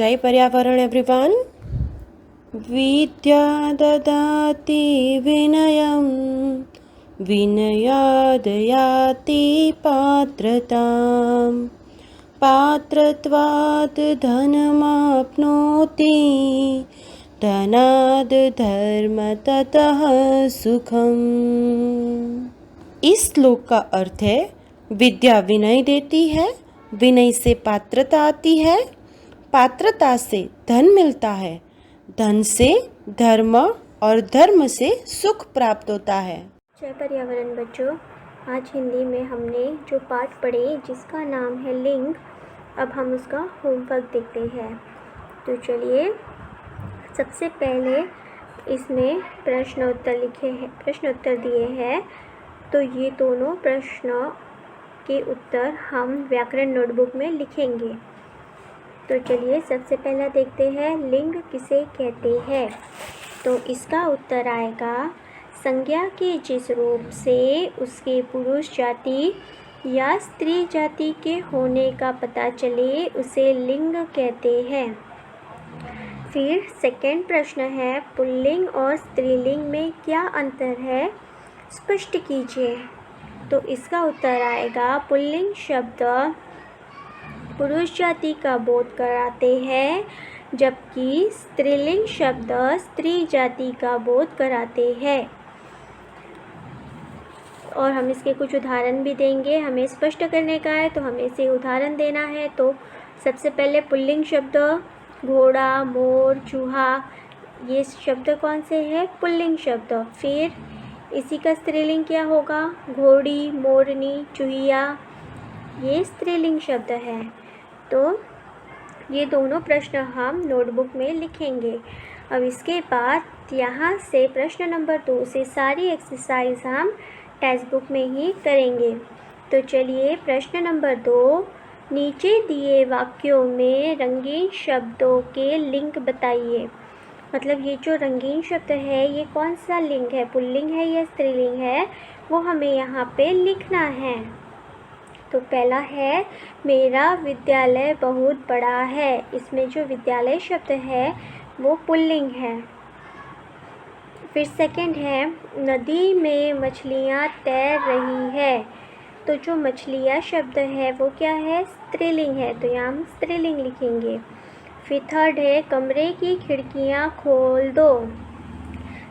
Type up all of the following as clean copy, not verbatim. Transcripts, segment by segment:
जय पर्यावरण एवरीवन। विद्या ददाति विनयं विनयाद् याति पात्रतां पात्रत्वात् धनमाप्नोति धनाद् धर्म ततः सुखम। इस श्लोक का अर्थ है विद्या विनय देती है, विनय से पात्रता आती है, पात्रता से धन मिलता है, धन से धर्म और धर्म से सुख प्राप्त होता है। जय पर्यावरण बच्चों, आज हिंदी में हमने जो पाठ पढ़े जिसका नाम है लिंग, अब हम उसका होमवर्क देखते हैं। तो चलिए, सबसे पहले इसमें प्रश्नोत्तर दिए हैं। तो ये दोनों प्रश्नों के उत्तर हम व्याकरण नोटबुक में लिखेंगे। तो चलिए, सबसे पहला देखते हैं लिंग किसे कहते हैं। तो इसका उत्तर आएगा, संज्ञा के जिस रूप से उसके पुरुष जाति या स्त्री जाति के होने का पता चले उसे लिंग कहते हैं। फिर सेकंड प्रश्न है, पुल्लिंग और स्त्रीलिंग में क्या अंतर है, स्पष्ट कीजिए। तो इसका उत्तर आएगा, पुल्लिंग शब्द पुरुष जाति का बोध कराते हैं जबकि स्त्रीलिंग शब्द स्त्री जाति का बोध कराते हैं। और हम इसके कुछ उदाहरण भी देंगे। हमें स्पष्ट करने का है तो हमें इसे उदाहरण देना है। तो सबसे पहले पुल्लिंग शब्द घोड़ा, मोर, चूहा, ये शब्द कौन से हैं, पुल्लिंग शब्द। फिर इसी का स्त्रीलिंग क्या होगा, घोड़ी, मोरनी, चूहिया, ये स्त्रीलिंग शब्द है। तो ये दोनों प्रश्न हम नोटबुक में लिखेंगे। अब इसके बाद यहाँ से प्रश्न नंबर 2 से सारी एक्सरसाइज हम टेक्स्ट बुक में ही करेंगे। तो चलिए, प्रश्न नंबर 2, नीचे दिए वाक्यों में रंगीन शब्दों के लिंग बताइए। मतलब ये जो रंगीन शब्द है ये कौन सा लिंग है, पुल्लिंग है या स्त्रीलिंग है, वो हमें यहाँ पे लिखना है। तो पहला है, मेरा विद्यालय बहुत बड़ा है। इसमें जो विद्यालय शब्द है वो पुल्लिंग है। फिर सेकंड है, नदी में मछलियाँ तैर रही है। तो जो मछलियाँ शब्द है वो क्या है, स्त्रीलिंग है, तो यहाँ हम स्त्रीलिंग लिखेंगे। फिर थर्ड है, कमरे की खिड़कियाँ खोल दो।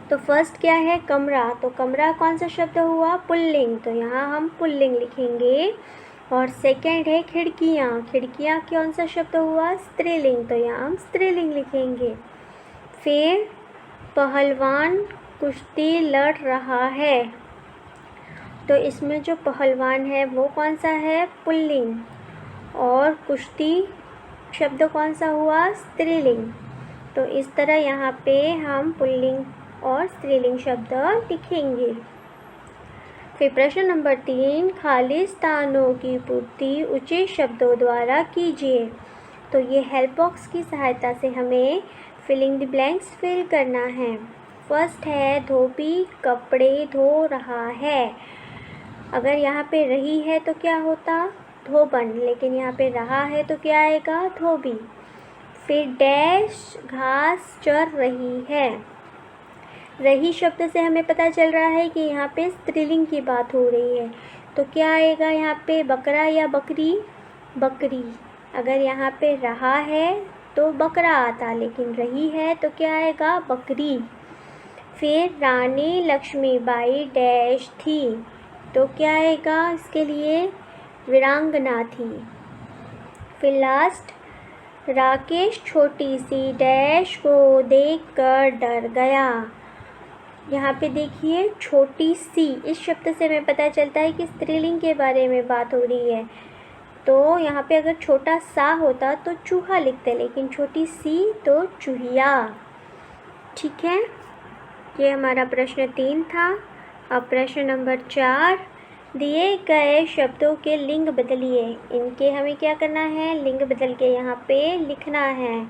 तो फर्स्ट क्या है, कमरा, तो कमरा कौन सा शब्द हुआ, पुल्लिंग, तो यहाँ हम पुल्लिंग लिखेंगे। और सेकंड है खिड़कियाँ, खिड़कियाँ कौन सा शब्द हुआ, स्त्रीलिंग, तो यहाँ हम स्त्रीलिंग लिखेंगे। फिर पहलवान कुश्ती लड़ रहा है। तो इसमें जो पहलवान है वो कौन सा है, पुल्लिंग, और कुश्ती शब्द कौन सा हुआ, स्त्रीलिंग। तो इस तरह यहाँ पे हम पुल्लिंग और स्त्रीलिंग शब्द लिखेंगे। फिर प्रश्न नंबर 3, खाली स्थानों की पूर्ति उचित शब्दों द्वारा कीजिए। तो ये हेल्प बॉक्स की सहायता से हमें फिलिंग द ब्लैंक्स फिल करना है। फर्स्ट है, धोबी कपड़े धो रहा है। अगर यहाँ पे रही है तो क्या होता, धोबन, लेकिन यहाँ पे रहा है तो क्या आएगा, धोबी। फिर डैश घास चर रही है। रही शब्द से हमें पता चल रहा है कि यहाँ पे स्त्रीलिंग की बात हो रही है, तो क्या आएगा यहाँ पे, बकरा या बकरी, बकरी। अगर यहाँ पे रहा है तो बकरा आता, लेकिन रही है तो क्या आएगा, बकरी। फिर रानी लक्ष्मीबाई डैश थी, तो क्या आएगा इसके लिए, वीरांगना थी। फिर लास्ट, राकेश छोटी सी डैश को देखकर डर गया। यहाँ पे देखिए, छोटी सी, इस शब्द से हमें पता चलता है कि स्त्रीलिंग के बारे में बात हो रही है। तो यहाँ पे अगर छोटा सा होता तो चूहा लिखते, लेकिन छोटी सी तो चूहिया। ठीक है, ये हमारा प्रश्न 3 था। अब प्रश्न नंबर 4, दिए गए शब्दों के लिंग बदलिए। इनके हमें क्या करना है, लिंग बदल के यहाँ पे लिखना है।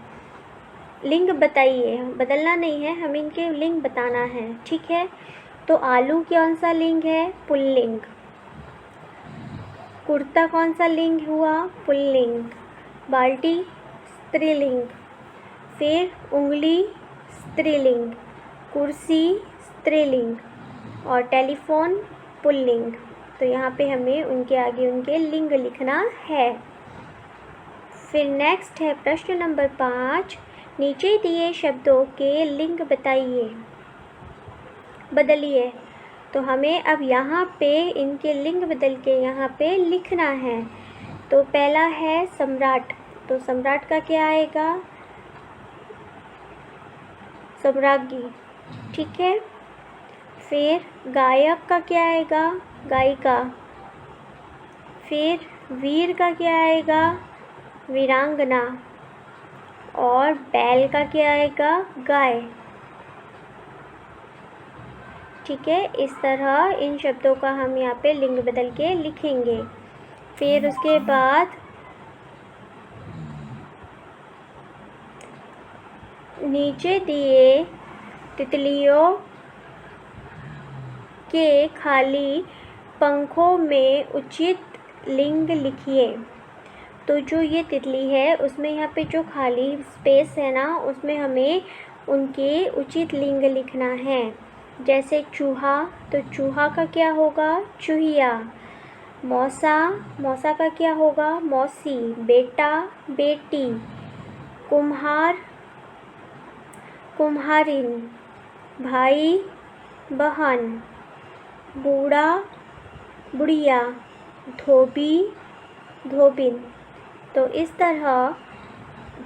लिंग बताइए, बदलना नहीं है, हमें इनके लिंग बताना है। ठीक है, तो आलू कौन सा लिंग है, पुल्लिंग। कुर्ता कौन सा लिंग हुआ, पुल्लिंग। बाल्टी स्त्रीलिंग, फिर उंगली स्त्रीलिंग, कुर्सी स्त्रीलिंग और टेलीफोन पुल्लिंग। तो यहाँ पे हमें उनके आगे उनके लिंग लिखना है। फिर नेक्स्ट है प्रश्न नंबर 5, नीचे दिए शब्दों के लिंग बदलिए। तो हमें अब यहाँ पे इनके लिंग बदल के यहाँ पे लिखना है। तो पहला है सम्राट, तो सम्राट का क्या आएगा? सम्राज्ञी, ठीक है। फिर गायक का क्या आएगा? गायिका। फिर वीर का क्या आएगा? वीरांगना। और बैल का क्या आएगा? गाय, ठीक है। इस तरह इन शब्दों का हम यहाँ पे लिंग बदल के लिखेंगे। फिर उसके बाद नीचे दिए तितलियों के खाली पंखों में उचित लिंग लिखिए। तो जो ये तितली है उसमें यहाँ पे जो खाली स्पेस है ना, उसमें हमें उनके उचित लिंग लिखना है। जैसे चूहा, तो चूहा का क्या होगा? चूहिया। मौसा, मौसा का क्या होगा? मौसी। बेटा, बेटी। कुम्हार, कुम्हारिन। भाई, बहन। बूढ़ा, बुढ़िया। धोबी, धोबिन। तो इस तरह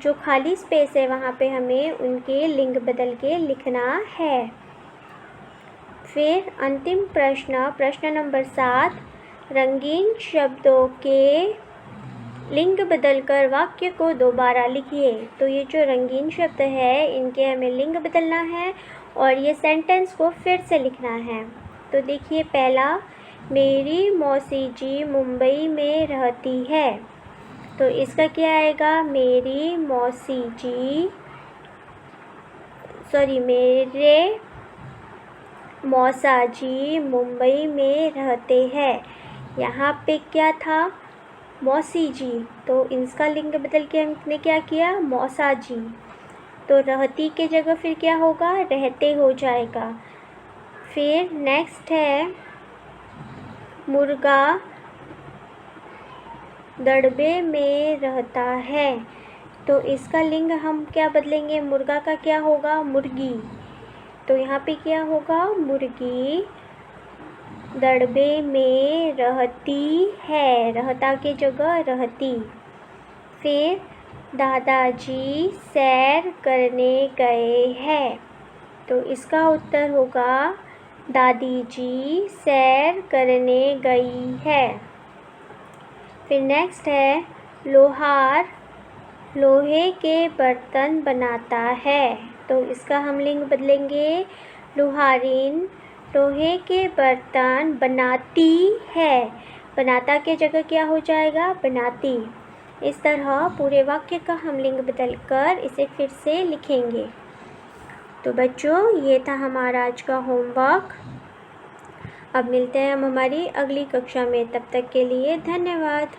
जो खाली स्पेस है वहाँ पे हमें उनके लिंग बदल के लिखना है। फिर अंतिम प्रश्न नंबर 7, रंगीन शब्दों के लिंग बदलकर वाक्य को दोबारा लिखिए। तो ये जो रंगीन शब्द है इनके हमें लिंग बदलना है और ये सेंटेंस को फिर से लिखना है। तो देखिए पहला, मेरी मौसी जी मुंबई में रहती है। तो इसका क्या आएगा? मेरी मौसी जी, मेरे मौसा जी मुंबई में रहते हैं। यहाँ पे क्या था? मौसी जी, तो इसका लिंग बदल के हमने क्या किया? मौसा जी। तो रहती के जगह फिर क्या होगा? रहते हो जाएगा। फिर नेक्स्ट है मुर्गा दड़बे में रहता है। तो इसका लिंग हम क्या बदलेंगे? मुर्गा का क्या होगा? मुर्गी। तो यहाँ पे क्या होगा? मुर्गी दड़बे में रहती है, रहता के जगह रहती। फिर दादाजी सैर करने गए हैं। तो इसका उत्तर होगा दादी जी सैर करने गई है। फिर नेक्स्ट है लोहार लोहे के बर्तन बनाता है। तो इसका हम लिंग बदलेंगे, लोहारिन लोहे के बर्तन बनाती है। बनाता के जगह क्या हो जाएगा? बनाती। इस तरह पूरे वाक्य का हम लिंग बदल कर इसे फिर से लिखेंगे। तो बच्चों ये था हमारा आज का होमवर्क। अब मिलते हैं हम हमारी अगली कक्षा में, तब तक के लिए धन्यवाद।